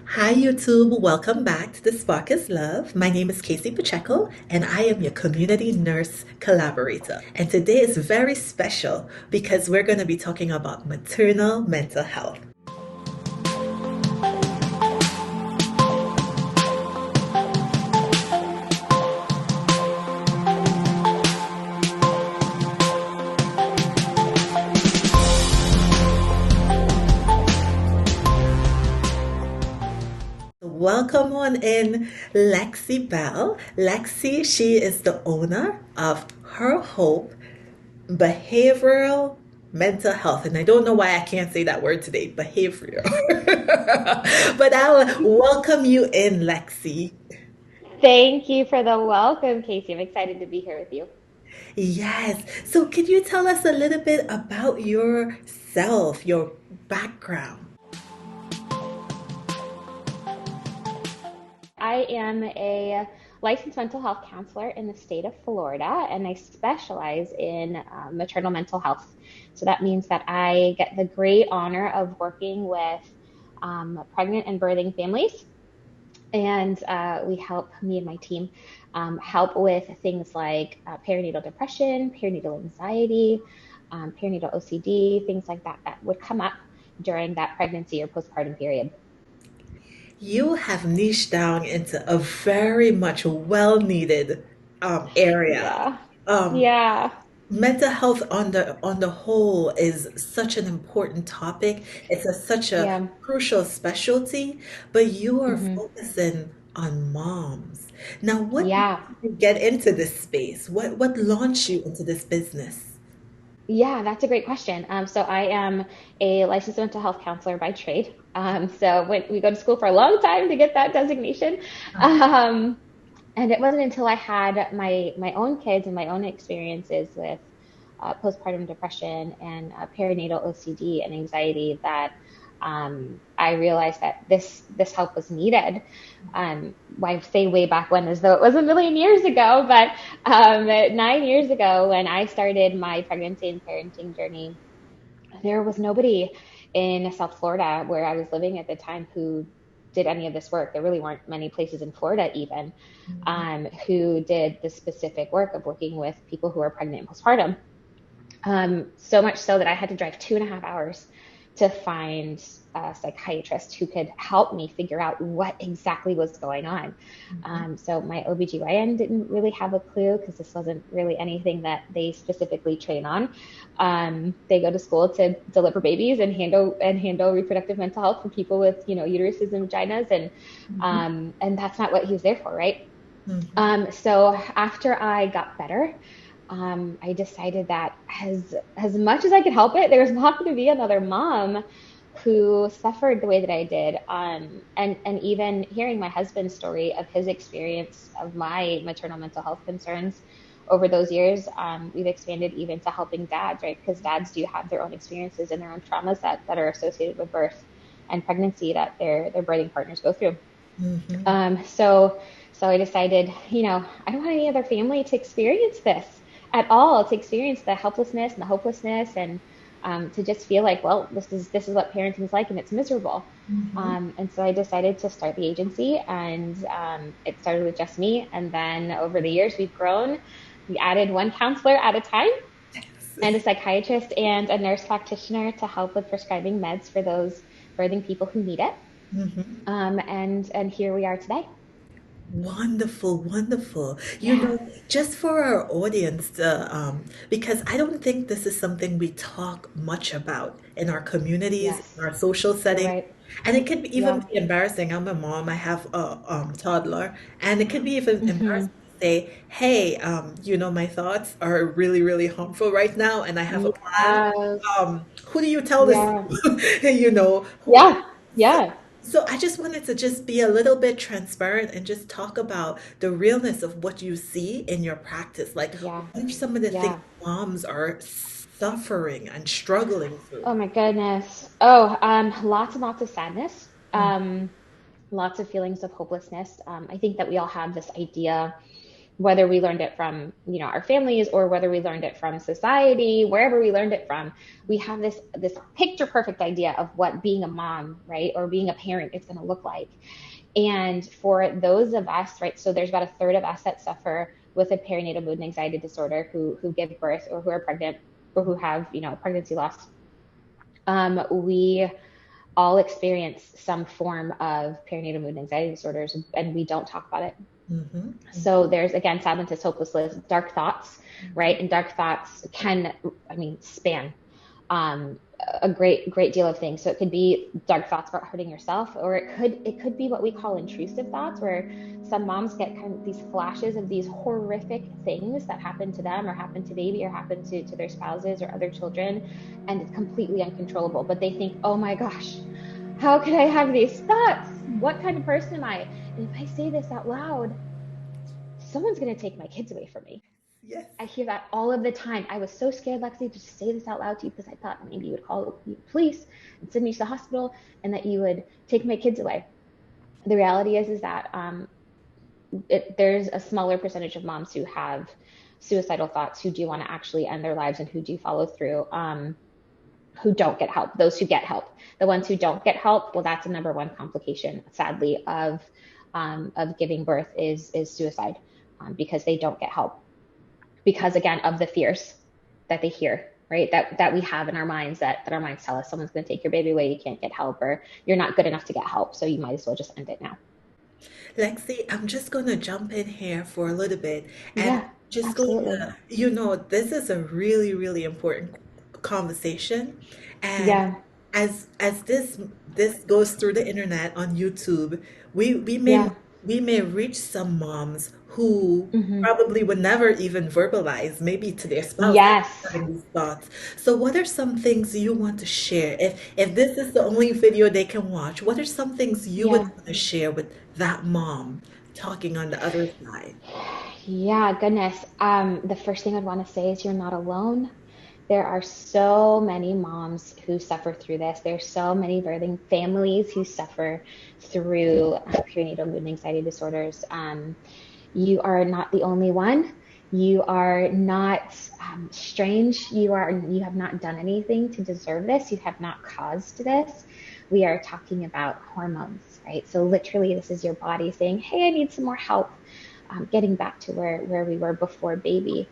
Hi, YouTube. Welcome back to The Spark is Love. My name is Casey Pacheco, and I am your community nurse collaborator. And today is very special because we're going to be talking about maternal mental health. Welcome on in Lexie Belle. Lexie, she is the owner of Her Hope Behavioral Mental Health. And I don't know why I can't say that word today, behavioral. But I'll welcome you in, Lexi. Thank you for the welcome, Casey. I'm excited to be here with you. Yes. So, can you tell us a little bit about yourself, your background? I am a licensed mental health counselor in the state of Florida, and I specialize in maternal mental health. So that means that I get the great honor of working with pregnant and birthing families, and we help me and my team help with things like perinatal depression, perinatal anxiety, perinatal OCD, things like that that would come up during that pregnancy or postpartum period. You have niched down into a very much well needed area. Yeah. Um, Yeah. Mental health on the whole is such an important topic. It's such a Yeah. crucial specialty, but you are Hmm. focusing on moms. Now, what made Yeah. you get into this space? What launched you into this business? Yeah, that's a great question. So I am a licensed mental health counselor by trade. So when we go to school for a long time to get that designation. Um, and it wasn't until I had my own kids and my own experiences with postpartum depression and perinatal OCD and anxiety that I realized that this help was needed. I say way back when as though it was a million years ago, but 9 years ago when I started my pregnancy and parenting journey, there was nobody in South Florida where I was living at the time who did any of this work. There really weren't many places in Florida even who did the specific work of working with people who are pregnant and postpartum. So much so that I had to drive 2.5 hours to find a psychiatrist who could help me figure out what exactly was going on. So my OBGYN didn't really have a clue because this wasn't really anything that they specifically train on. They go to school to deliver babies and handle reproductive mental health for people with uteruses and vaginas, and that's not what he was there for, right? Mhm. So after I got better, I decided that as much as I could help it, there was not going to be another mom who suffered the way that I did. And even hearing my husband's story of his experience of my maternal mental health concerns over those years, we've expanded even to helping dads, right? Because dads do have their own experiences and their own traumas that are associated with birth and pregnancy that their birthing partners go through. Mhm. So I decided, I don't want any other family to experience this at all, to experience the helplessness and the hopelessness, and to just feel like, well, this is what parenting is like, and it's miserable. Mhm. And so I decided to start the agency, and it started with just me. And then over the years, we've grown. We added one counselor at a time, and a psychiatrist and a nurse practitioner to help with prescribing meds for those birthing people who need it. Mhm. And here we are today. Wonderful, wonderful. Yeah. Just for our audience, because I don't think this is something we talk much about in our communities, in Yes, our social you're settings. right. And it can even Yeah. be embarrassing. I'm a mom, I have a toddler, and it can be even Hmm. embarrassing to say, hey, my thoughts are really, really harmful right now, and I have a plan. Yes. Who do you tell this Yeah. to? Who? Yeah. Yeah. So I just wanted to just be a little bit transparent and just talk about the realness of what you see in your practice. Like, Yeah. what are some of the things Yeah. moms are suffering and struggling through? Oh my goodness. Oh, lots and lots of sadness. Mm, Lots of feelings of hopelessness. I think that we all have this idea whether we learned it from, our families, or whether we learned it from society, wherever we learned it from, we have this picture perfect idea of what being a mom, right, or being a parent is going to look like. And for those of us, right, so there's about a third of us that suffer with a perinatal mood and anxiety disorder, who give birth or who are pregnant or who have, pregnancy loss. We all experience some form of perinatal mood and anxiety disorders, and we don't talk about it. Mm-hmm. So there's, again, sadness, hopelessness, dark thoughts, right? And dark thoughts can, I mean, span um, a great deal of things. So it could be dark thoughts about hurting yourself, or it could be what we call intrusive thoughts, where some moms get kind of these flashes of these horrific things that happen to them, or happen to baby, or happen to their spouses or other children, and it's completely uncontrollable. But they think, oh my gosh, how could I have these thoughts? What kind of person am I? And if I say this out loud, someone's going to take my kids away from me. Yes. I hear that all of the time. I was so scared, Lexie, to say this out loud to you, because I thought maybe you would call the police and send me to the hospital, and that you would take my kids away. The reality is that there's a smaller percentage of moms who have suicidal thoughts, who do want to actually end their lives, and who do follow through. Who don't get help. Those who get help, the ones who don't get help, well, that's a number one complication, sadly, of giving birth is suicide, because they don't get help, because, again, of the fears that they hear, right? That we have in our minds, that our minds tell us someone's going to take your baby away, you can't get help, or you're not good enough to get help, so you might as well just end it now. Lexi, I'm just going to jump in here for a little bit and Yeah, just going absolutely. to, this is a really, really important conversation. And Yeah, as this goes through the internet on YouTube, we may yeah. we may reach some moms who Hmm. probably would never even verbalize, maybe to their spouse, that they're Yes. having these thoughts. So what are some things you want to share? If this is the only video they can watch, what are some things you would Yeah. want to share with that mom talking on the other side? Yeah, goodness. The first thing I'd want to say is you're not alone. There are so many moms who suffer through this. There's so many birthing families who suffer through perinatal mood and anxiety disorders. You are not the only one. You are not strange. You have not done anything to deserve this. You have not caused this. We are talking about hormones, right? So literally, this is your body saying, "Hey, I need some more help." Getting back to where we were before baby.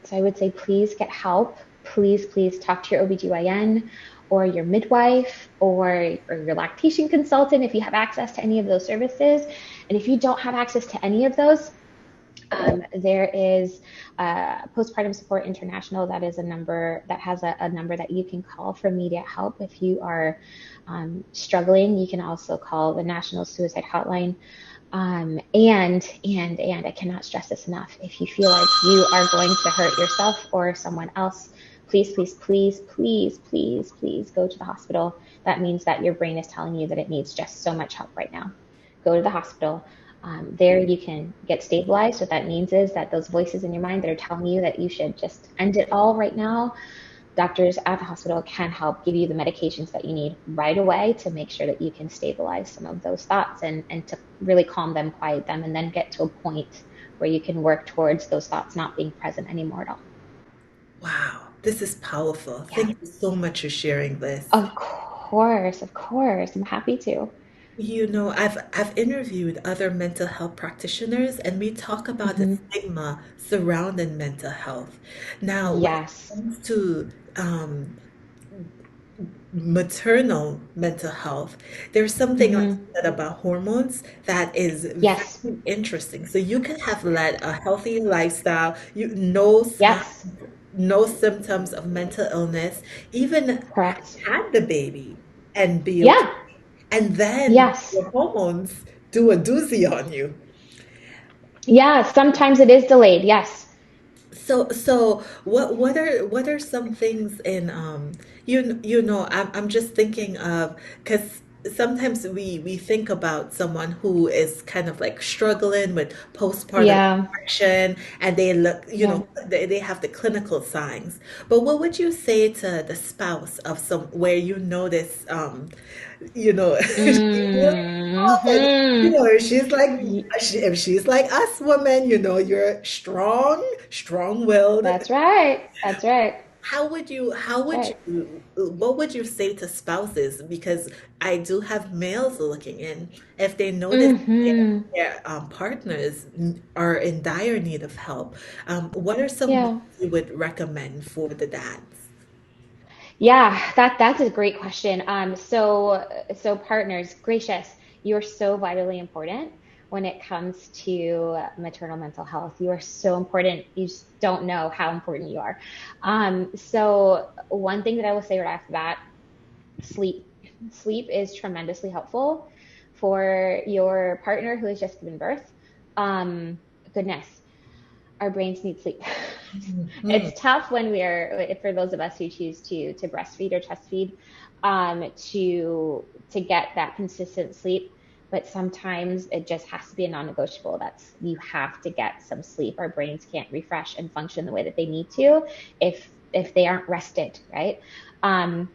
So I would say, please get help. Please talk to your OBGYN or your midwife, or your lactation consultant, if you have access to any of those services. And if you don't have access to any of those, there is Postpartum Support International. That is a number that has a number that you can call for immediate help if you are struggling. You can also call the National Suicide Hotline. And I cannot stress this enough. If you feel like you are going to hurt yourself or someone else, please go to the hospital. That means that your brain is telling you that it needs just so much help right now. Go to the hospital. There you can get stabilized. What that means is that those voices in your mind that are telling you that you should just end it all right now, doctors at the hospital can help give you the medications that you need right away to make sure that you can stabilize some of those thoughts, and to really calm them, quiet them, and then get to a point where you can work towards those thoughts not being present anymore at all. Wow, this is powerful. Yeah, Thank you so much for sharing this. of course, of course. I'm happy to. I've interviewed other mental health practitioners and we talk about the Hmm. stigma surrounding mental health. Now, when it Yes. comes to maternal mental health, there's something like Hmm. you said about hormones that is Yes. very interesting. So you can have led a healthy lifestyle, you no signs, Yes. no symptoms of mental illness, even Correct. had the baby and be okay. Yeah. And then Yes. your hormones do a doozy on you. Yeah. Sometimes it is delayed. Yes. So what are some things in I'm just thinking of because sometimes we think about someone who is kind of like struggling with postpartum Yeah. depression and they look Yeah. they have the clinical signs. But what would you say to the spouse of some where you notice you know And, Mm-hmm. she's like, if she's like us women, you're strong, strong-willed. That's right. That's right. How That's would right. what would you say to spouses? Because I do have males looking in. If they notice Mm-hmm. their partners are in dire need of help, what are some ways Yeah. you would recommend for the dads? Yeah, that's a great question. So partners, gracious, you're so vitally important when it comes to maternal mental health. You are so important. You just don't know how important you are. So one thing that I will say right after that, sleep. Sleep is tremendously helpful for your partner who has just given birth. Um, Goodness, our brains need sleep. Mhm. It's tough when we are, for those of us who choose to breastfeed or chest feed, to get that consistent sleep. But sometimes it just has to be a non-negotiable. That's you have to get some sleep. Our brains can't refresh and function the way that they need to if they aren't rested, right? Um,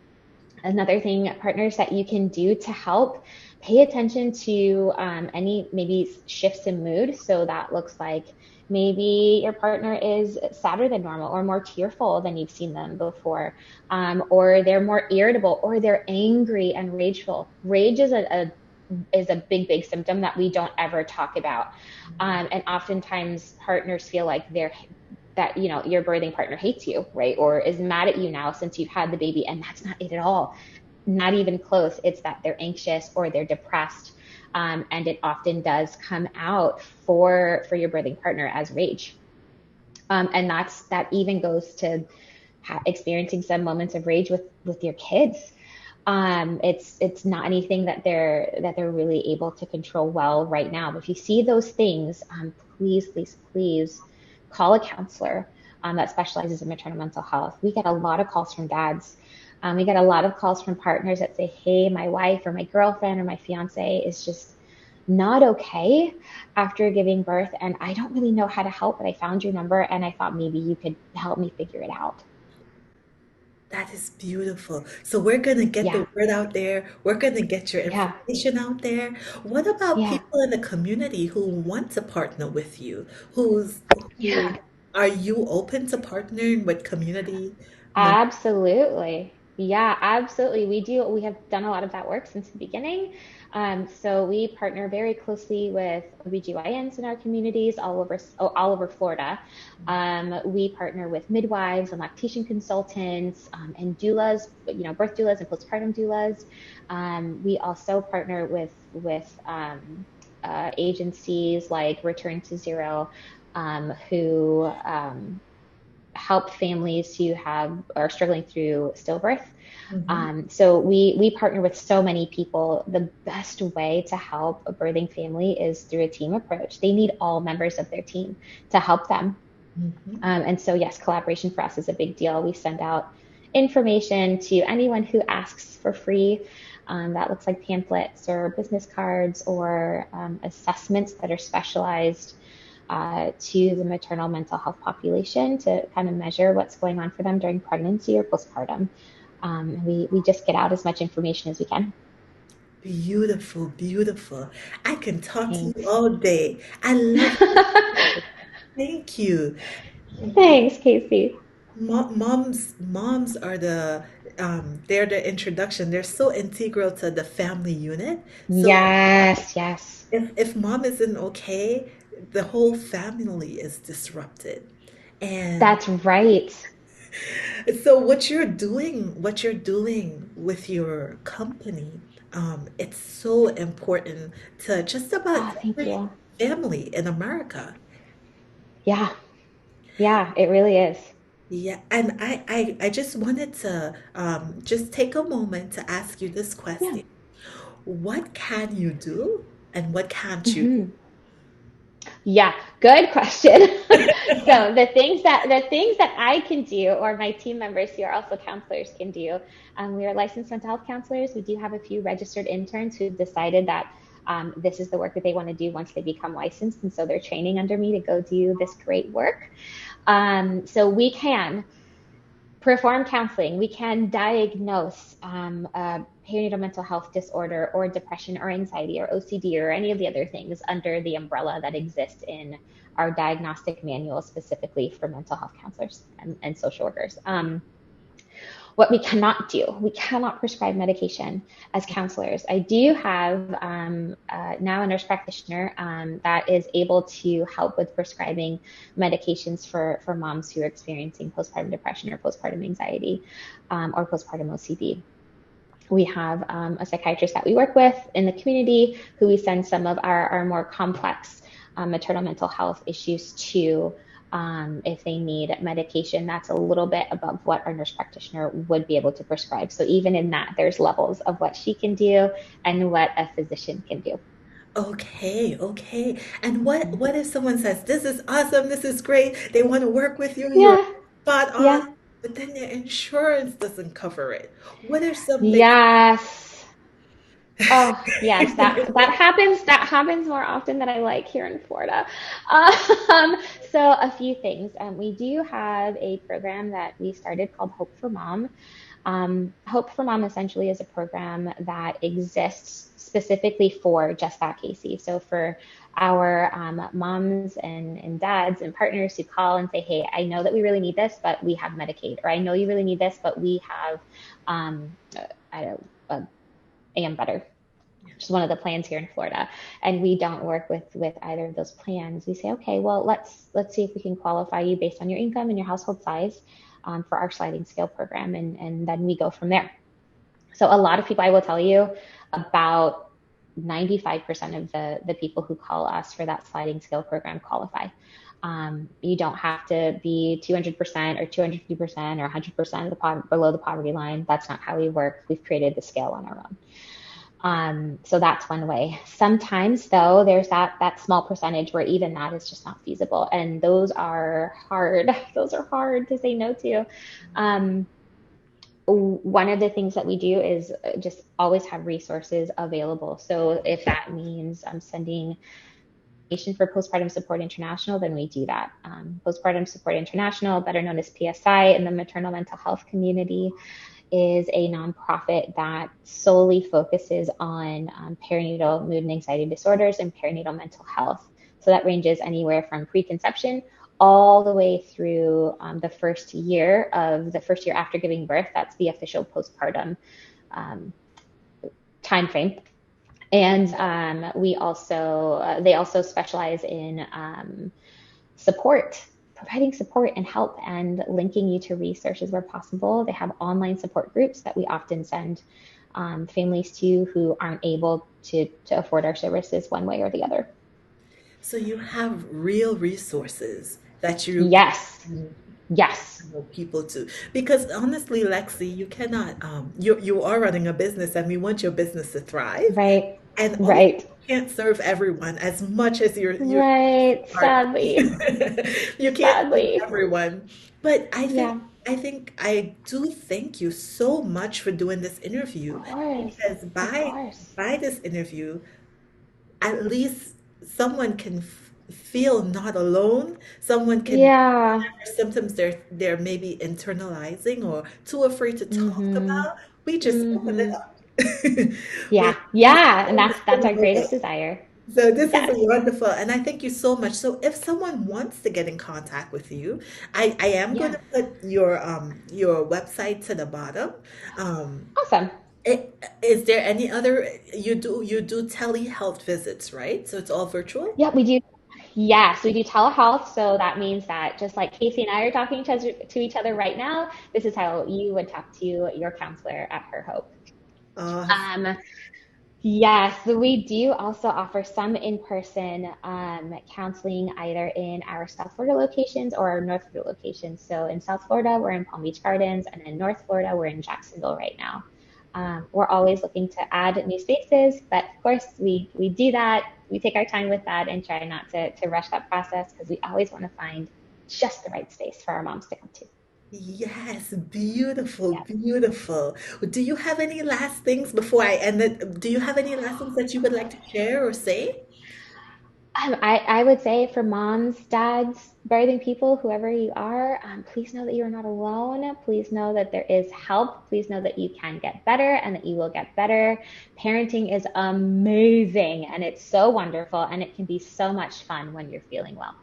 Another thing, partners, that you can do to help pay attention to any maybe shifts in mood. So that looks like maybe your partner is sadder than normal or more tearful than you've seen them before, or they're more irritable or they're angry and rageful. Rage is a big symptom that we don't ever talk about, and oftentimes partners feel like that your birthing partner hates you, right, or is mad at you now since you've had the baby, and that's not it at all. Not even close. It's that they're anxious or they're depressed, and it often does come out for your birthing partner as rage, and that even goes to experiencing some moments of rage with your kids. It's not anything that they're really able to control well right now. But if you see those things, please call a counselor that specializes in maternal mental health. We get a lot of calls from dads. We get a lot of calls from partners that say, "Hey, my wife or my girlfriend or my fiance is just not okay after giving birth, and I don't really know how to help, but I found your number and I thought maybe you could help me figure it out." That is beautiful. So we're going to get the Yeah, word out there. We're going to get your yeah, information out there. What about yeah, people in the community who want to partner with you? yeah. Who are you open to partnering with community? men- Absolutely. Yeah, absolutely. We do. We have done a lot of that work since the beginning. So we partner very closely with OBGYNs in our communities all over Florida. We partner with midwives and lactation consultants, and doulas, birth doulas and postpartum doulas. We also partner with agencies like Return to Zero, who help families who are struggling through stillbirth. Mhm. So we partner with so many people. The best way to help a birthing family is through a team approach. They need all members of their team to help them. Mhm. And so yes, collaboration for us is a big deal. We send out information to anyone who asks for free. That looks like pamphlets or business cards or assessments that are specialized to the maternal mental health population to kind of measure what's going on for them during pregnancy or postpartum. We just get out as much information as we can. Beautiful, beautiful. I can talk to you Thanks. all day. I love it. Thank you. Thanks, Casey. Moms are they're the introduction. They're so integral to the family unit. So Yes, yes. if mom isn't okay, the whole family is disrupted. And That's right. so what you're doing with your company, it's so important to just about Oh, thank every you. family in America. Yeah, yeah, it really is. Yeah, and I just wanted to just take a moment to ask you this Yeah. question. What can you do and what can't you do? Hmm. Yeah, good question. So the things that I can do, or my team members who are also counselors can do, we are licensed mental health counselors. We do have a few registered interns who've decided that this is the work that they want to do once they become licensed, and so they're training under me to go do this great work. So we can. perform counseling. We can diagnose a perinatal mental health disorder or depression or anxiety or OCD or any of the other things under the umbrella that exists in our diagnostic manual specifically for mental health counselors and social workers. What we cannot do, we cannot prescribe medication as counselors. I do have now a nurse practitioner that is able to help with prescribing medications for moms who are experiencing postpartum depression or postpartum anxiety or postpartum OCD. We have a psychiatrist that we work with in the community who we send some of our more complex maternal mental health issues to if they need medication that's a little bit above what our nurse practitioner would be able to prescribe. So even in that, there's levels of what she can do and what a physician can do. Okay, okay. And what if someone says, "This is awesome, this is great. They want to work with you, you're Yeah, spot on," yeah, but then their insurance doesn't cover it. What are some things? yes. Oh, yes, that happens. That happens more often than I like here in Florida. Um, so a few things. We do have a program that we started called Hope for Mom. Hope for Mom essentially is a program that exists specifically for just that, Casey. So for our moms and dads and partners who call and say, "Hey, I know that we really need this, but we have Medicaid," or "I know you really need this, but we have I don't, AM Better, which is one of the plans here in Florida, and we don't work with either of those plans. We say, okay, well, let's see if we can qualify you based on your income and your household size for our sliding scale program, and then we go from there. So a lot of people, I will tell you, about 95% of the people who call us for that sliding scale program qualify. You don't have to be 200% or 250% or 100% of below the poverty line. That's not how we work. We've created the scale on our own. So that's one way. Sometimes, though, there's that small percentage where even that is just not feasible, and those are hard. Those are hard to say no to. Um, One of the things that we do is just always have resources available. So if that means I'm sending information for Postpartum Support International, then we do that. Postpartum Support International, better known as PSI in the maternal mental health community, is a nonprofit that solely focuses on perinatal mood and anxiety disorders and perinatal mental health. So that ranges anywhere from preconception all the way through the first year after giving birth. That's the official postpartum um, time frame. And they also specialize in support, providing support and help and linking you to resources where possible. They have online support groups that we often send families to who aren't able to afford our services one way or the other. So you have real resources that you Yes, yes, people to, because honestly, Lexi, you cannot you are running a business and we want your business to thrive, right, and also right, you can't serve everyone as much as you're right. part. Sadly, You can't serve sadly. everyone. But Yeah, I do thank you so much for doing this of interview, course, because of course. by this interview at least someone can feel not alone. Someone can, Yeah. whatever symptoms they're maybe internalizing or too afraid to talk Mm-hmm. about. We just open it Mm-hmm. up. Yeah, We yeah, and open that's our it greatest up. desire. So this is Yes. wonderful, and I thank you so much. So if someone wants to get in contact with you, I am going Yeah. to put your website to the bottom. Um, Awesome. is there any other, you do telehealth visits, right? So it's all virtual? Yeah, we do. Yes, we do telehealth. So that means that just like Casey and I are talking to each other right now, this is how you would talk to your counselor at Her Hope. Uh, Um, yes, we do also offer some in-person counseling either in our South Florida locations or our North Florida locations. So in South Florida, we're in Palm Beach Gardens, and in North Florida, we're in Jacksonville right now. We're always looking to add new spaces, but of course, we do that. We take our time with that and try not to rush that process because we always want to find just the right space for our moms to come to. yes, beautiful, Yeah. beautiful. Do you have any last things before I end it? Do you have any last things that you would like to share or say? I would say for moms, dads, birthing people, whoever you are, please know that you are not alone. Please know that there is help. Please know that you can get better and that you will get better. Parenting is amazing and it's so wonderful and it can be so much fun when you're feeling well.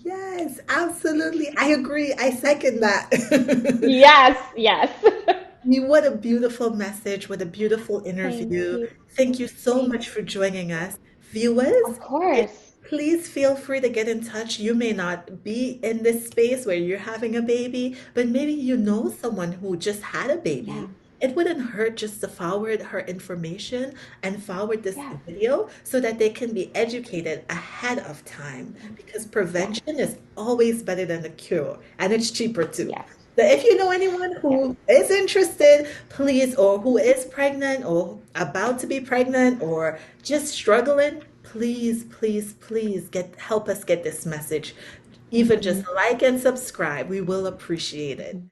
Yes, absolutely. I agree. I second that. Yes, yes. What a beautiful message. What a beautiful Thank interview. you. Thank you so much Thanks. for joining us. Viewers, Of course. please feel free to get in touch. You may not be in this space where you're having a baby, but maybe you know someone who just had a baby. Yeah. It wouldn't hurt just to forward her information and forward this Yeah. video so that they can be educated ahead of time Mhm. because Yeah. prevention is always better than the cure and it's cheaper too. Yes. So if you know anyone Yes. who is interested, please, or who is pregnant or about to be pregnant or just struggling, please, please, please help us get this message. Even just Mhm. like and subscribe. We will appreciate it. Mhm.